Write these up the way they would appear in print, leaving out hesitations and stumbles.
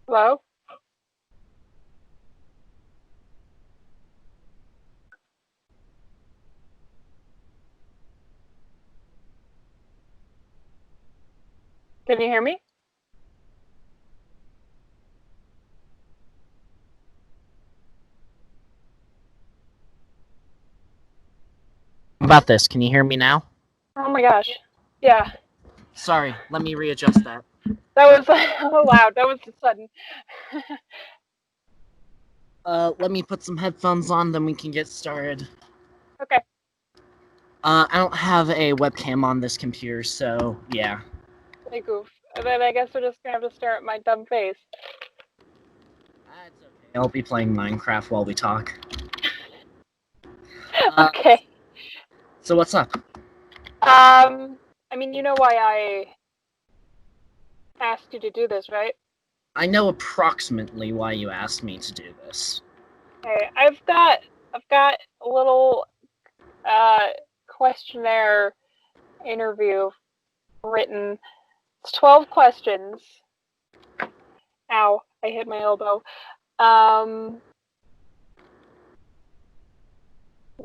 Hello? Can you hear me? About this. Can you hear me now? Oh my gosh. Yeah, Sorry, let me readjust that. that was loud. That was sudden. Let me put some headphones on, then we can get started. Okay. I don't have a webcam on this computer, so yeah. Hey, goof. And then I guess we're just gonna have to stare at my dumb face. It's okay. I'll be playing Minecraft while we talk. Uh, Okay. so what's up? I mean, you know why I asked you to do this, right? I know approximately why you asked me to do this. Okay. I've got a little uh questionnaire interview written. It's 12 questions. Ow, I hit my elbow. Um,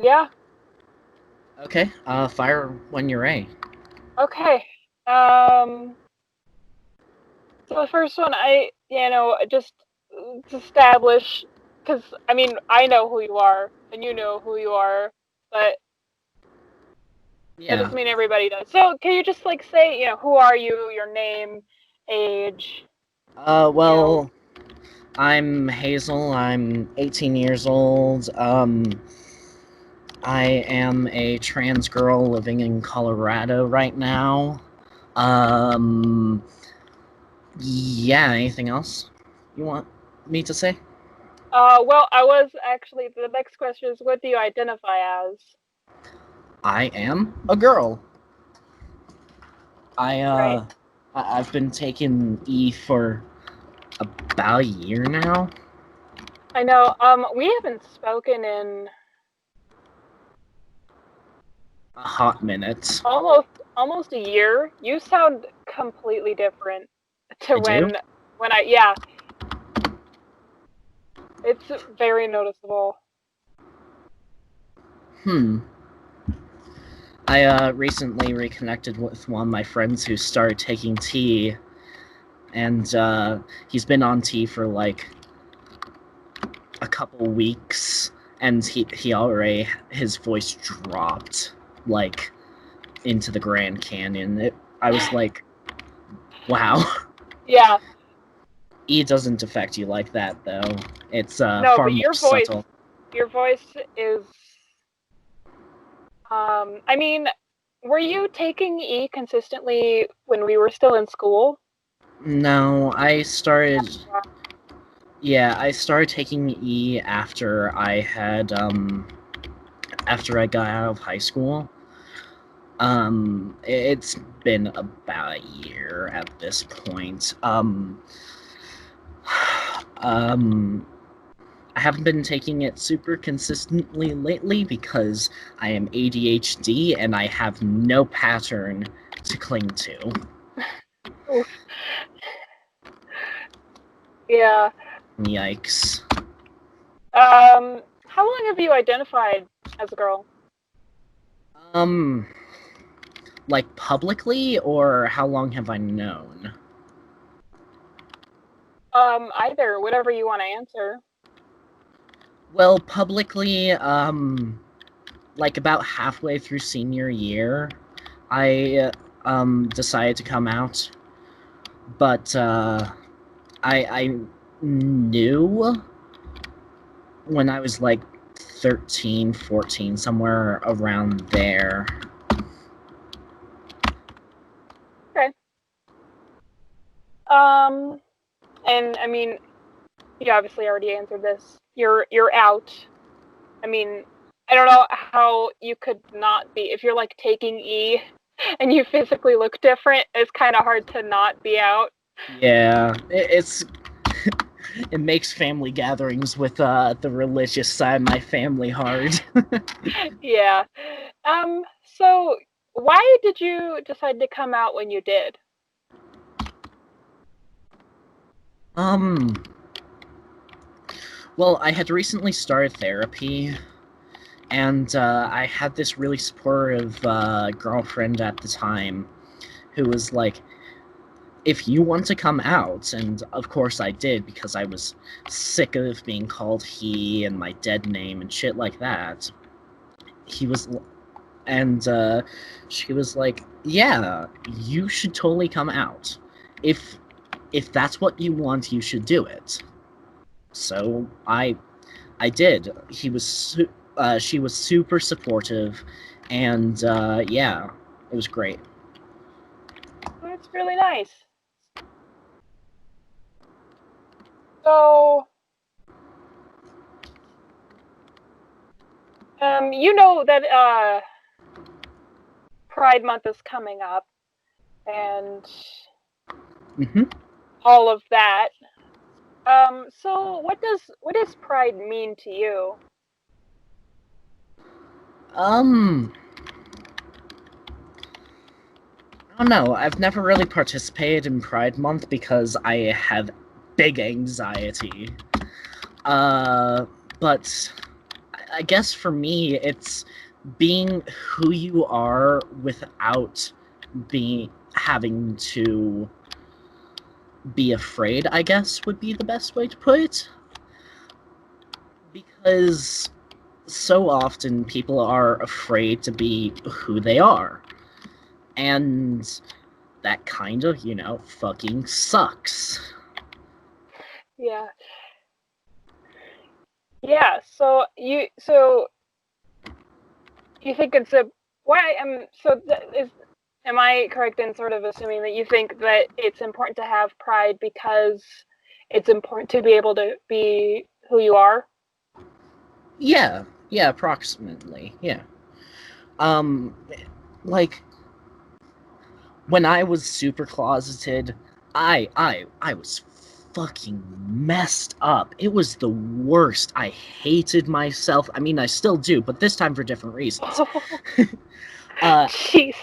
yeah. Okay, fire when you're ready. Okay. Um, So the first one, just to establish, because I mean, I know who you are, and you know who you are, but that Yeah. doesn't mean everybody does. So can you just like say, who are you, your name, age, you know? Well, I'm Hazel. I'm 18 years old. I am a trans girl living in Colorado right now. Um, yeah, anything else you want me to say? Well, I was actually the next question is, what do you identify as? I am a girl. I, Right. uh, I've been taking E for about a year now. I know. We haven't spoken in A hot minute. almost a year. You sound completely different to I do? when I yeah. It's very noticeable. Hmm. I, recently reconnected with one of my friends who started taking tea, and, he's been on tea for, like, a couple weeks, and he already his voice dropped like into the Grand Canyon. I was like, wow. Yeah. E doesn't affect you like that though. It's No, far but more subtle. your voice is I mean, were you taking E consistently when we were still in school? No, I started. Wow. Yeah, I started taking E after I got out of high school. It's been about a year at this point. Um, I haven't been taking it super consistently lately because I am ADHD and I have no pattern to cling to. Oof. Yeah. Yikes. How long have you identified as a girl? Um, like publicly, or how long have I known? Either, whatever you want to answer. Well, publicly, like about halfway through senior year, I, decided to come out, but, I knew when I was like 13, 14, somewhere around there. Okay. Um, and I mean, you obviously already answered this. You're out. I mean, I don't know how you could not be if you're like taking E and you physically look different. It's kind of hard to not be out. Yeah, it's it makes family gatherings with the religious side of my family hard. Yeah. So why did you decide to come out when you did? Um, well, I had recently started therapy, and I had this really supportive girlfriend at the time who was like, if you want to come out, and of course I did because I was sick of being called he and my dead name and shit like that. He was, and she was like, yeah, you should totally come out. If if that's what you want, you should do it. So I did. She was super supportive, and yeah, it was great. That's really nice. So, you know that Pride Month is coming up, and Mm-hmm. all of that. So what does Pride mean to you? Um, I don't know. I've never really participated in Pride Month because I have big anxiety. Uh, but I guess for me, it's being who you are without being having to be afraid, I guess, would be the best way to put it. Because so often people are afraid to be who they are. And that kind of, fucking sucks. Yeah. Yeah, so you think it's a why so is am I correct in sort of assuming that you think that it's important to have pride because it's important to be able to be who you are? Yeah, yeah, approximately, yeah. Um, like, when I was super closeted, I was fucking messed up. It was the worst. I hated myself. I mean, I still do, but this time for different reasons. uh, Jeez.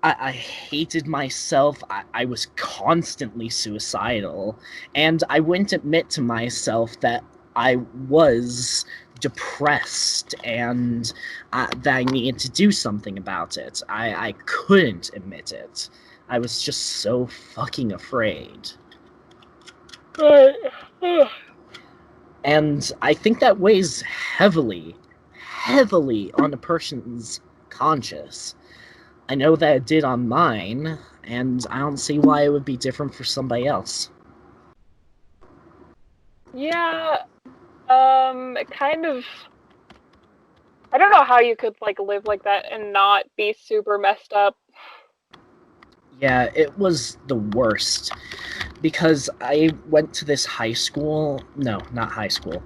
I hated myself. I was constantly suicidal. And I wouldn't admit to myself that I was depressed and that I needed to do something about it. I couldn't admit it. I was just so fucking afraid. And I think that weighs heavily, heavily on a person's conscience. I know that it did on mine, and I don't see why it would be different for somebody else. Yeah, kind of I don't know how you could like live like that and not be super messed up. Yeah, it was the worst because I went to this high school. No, not high school.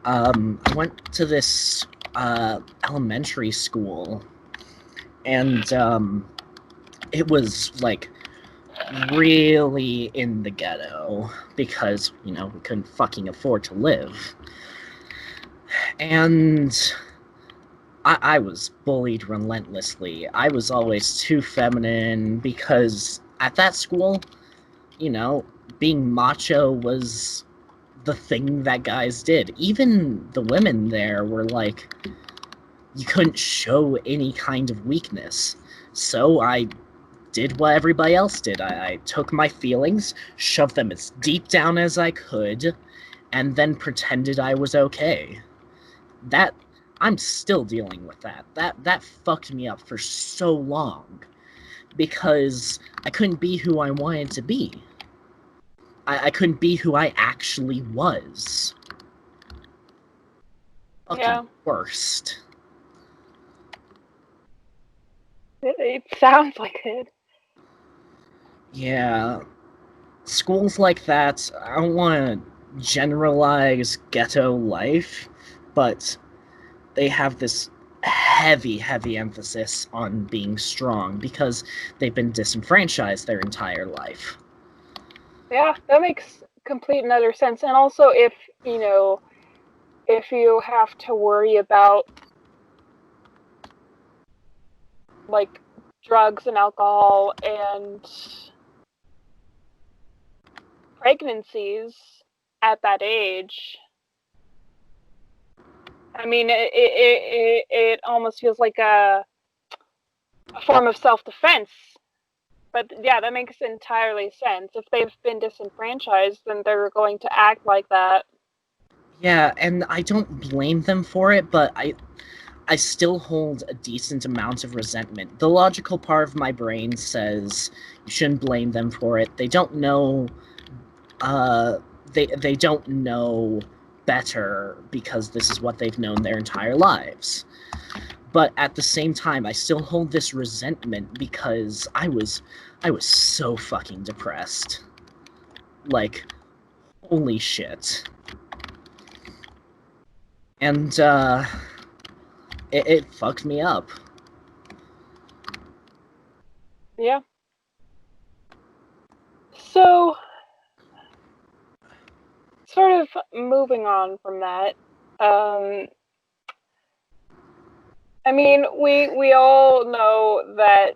I went to this elementary school, and it was like really in the ghetto because we couldn't fucking afford to live, and I was bullied relentlessly. I was always too feminine because at that school, you know, being macho was the thing that guys did. Even the women there were like, you couldn't show any kind of weakness. So I did what everybody else did. I took my feelings, shoved them as deep down as I could, and then pretended I was okay. That I'm still dealing with that. That fucked me up for so long because I couldn't be who I wanted to be. I couldn't be who I actually was. Fucking Yeah, worst. it sounds like it. Yeah, schools like that, I don't want to generalize ghetto life, but they have this heavy, heavy emphasis on being strong because they've been disenfranchised their entire life. Yeah, that makes complete and utter sense. And also if you have to worry about like drugs and alcohol and pregnancies at that age. I mean, it almost feels like a form of self-defense. But yeah, that makes entirely sense. If they've been disenfranchised, then they're going to act like that. Yeah, and I don't blame them for it, but I still hold a decent amount of resentment. The logical part of my brain says you shouldn't blame them for it. They don't know they don't know better because this is what they've known their entire lives. But at the same time, I still hold this resentment because I was so fucking depressed. Like, holy shit. And it fucked me up. Yeah. So, sort of moving on from that, I mean, we all know that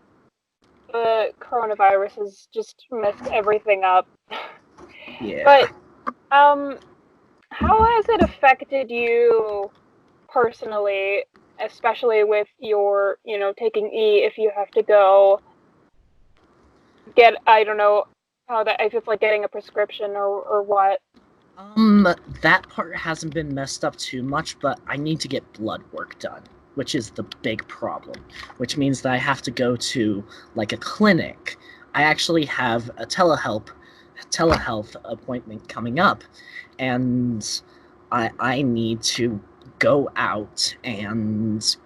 the coronavirus has just messed everything up. Yeah. But how has it affected you personally, especially with your, taking E if you have to go get, I don't know how that, if it's like getting a prescription or what. That part hasn't been messed up too much, but I need to get blood work done, which is the big problem, which means that I have to go to, like, a clinic. I actually have a telehealth appointment coming up, and I need to go out and,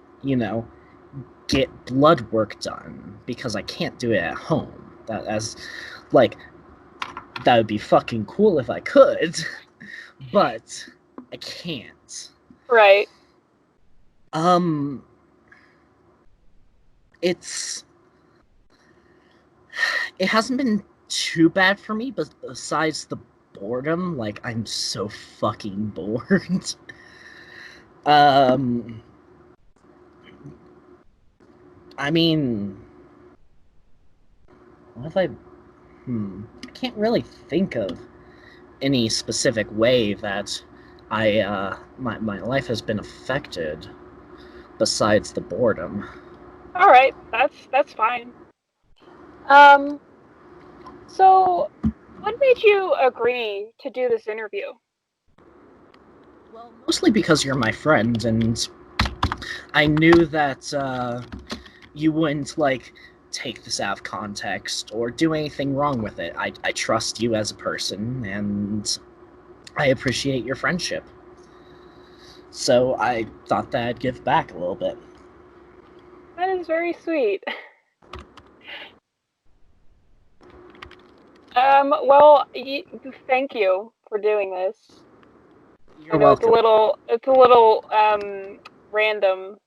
get blood work done, because I can't do it at home. That would be fucking cool if I could, but I can't. Right. Um, it hasn't been too bad for me, but besides the boredom, like, I'm so fucking bored. um, I mean, what if I can't really think of any specific way that my life has been affected besides the boredom. All right. That's fine. Um, so what made you agree to do this interview? Well, mostly because you're my friend, and I knew that you wouldn't, like, take this out of context or do anything wrong with it. I trust you as a person, and I appreciate your friendship. So I thought that I'd give back a little bit. That is very sweet. Well, thank you for doing this. You're I know it's a welcome. little random.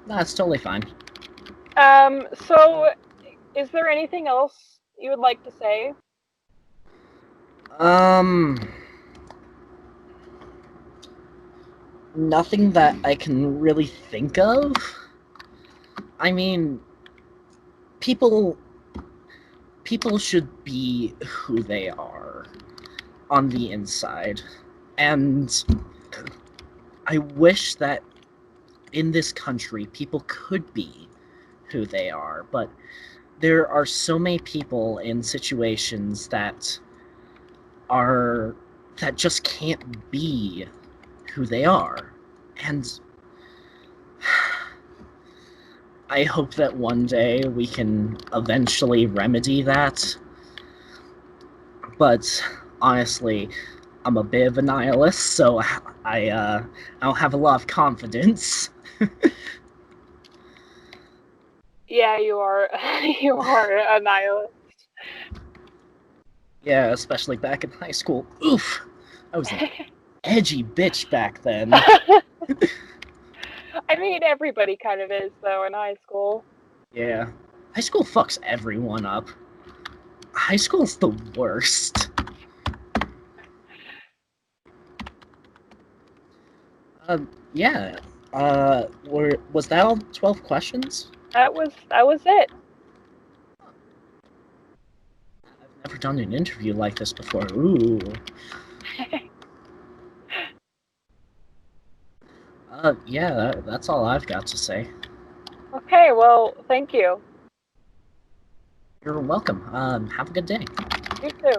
That's totally fine. So is there anything else you would like to say? Um, Nothing that I can really think of. I mean, people people should be who they are on the inside. And I wish that in this country people could be who they are, but there are so many people in situations that just can't be who they are. And I hope that one day we can eventually remedy that. But honestly, I'm a bit of a nihilist, so I don't have a lot of confidence. Yeah, you are. You are a nihilist. Yeah, especially back in high school. Oof! I was an edgy bitch back then. I mean, everybody kind of is, though, in high school. Yeah. High school fucks everyone up. High school's the worst. Yeah. Was that all 12 questions? That was it. I've never done an interview like this before. Ooh. Yeah, that's all I've got to say. Okay, well, thank you. You're welcome. Have a good day. You too.